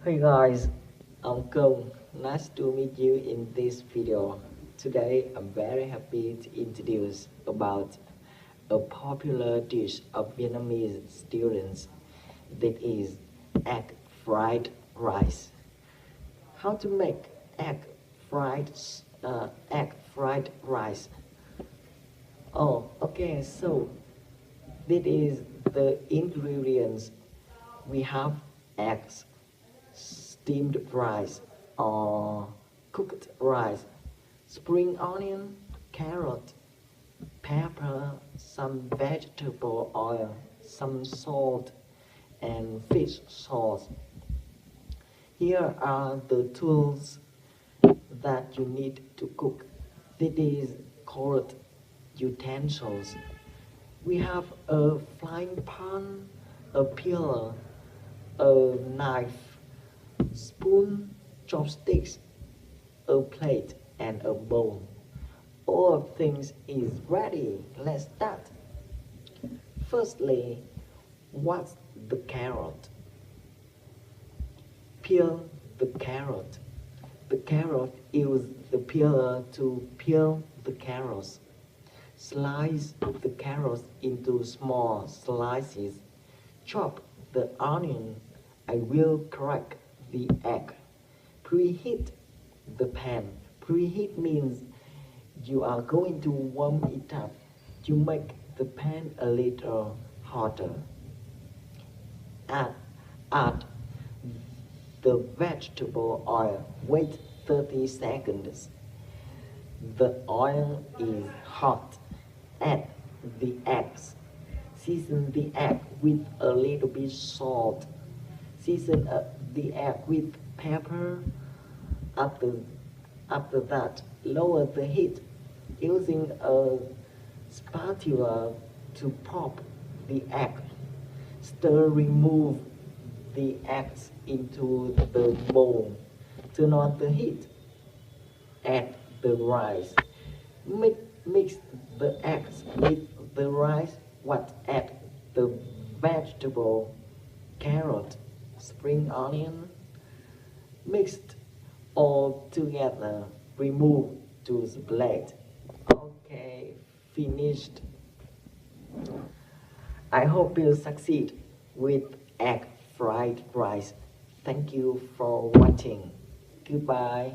Hey guys, I'm Kong. Nice to meet you in this video. Today I'm very happy to introduce about a popular dish of Vietnamese students that is egg fried rice. How to make egg fried egg fried rice? Oh, okay. So this is the ingredients. We have eggs, steamed rice or cooked rice, spring onion, carrot, pepper, some vegetable oil, some salt, and fish sauce. Here are the tools that you need to cook. This is called utensils. We have a frying pan, a peeler, a knife, spoon, chopsticks, a plate, and a bowl. All of things is ready. Let's start. Firstly, what's the carrot? Peel the carrot. The carrot use the peeler to peel the carrots. Slice the carrots into small slices. Chop the onion. I will crack the egg. Preheat the pan. Preheat means you are going to warm it up. You make the pan a little hotter. Add, add the vegetable oil. Wait 30 seconds. The oil is hot. Add the eggs. Season the egg with a little bit salt. Season the egg with pepper. After that, lower the heat using a spatula to pop the egg. Stir, remove the eggs into the bowl. Turn on the heat. Add the rice. Mix the eggs with the rice. Add the vegetable, carrot, spring onion. Mixed all together. Remove to the plate. Okay, finished. I hope you succeed with egg fried rice. Thank you for watching. Goodbye.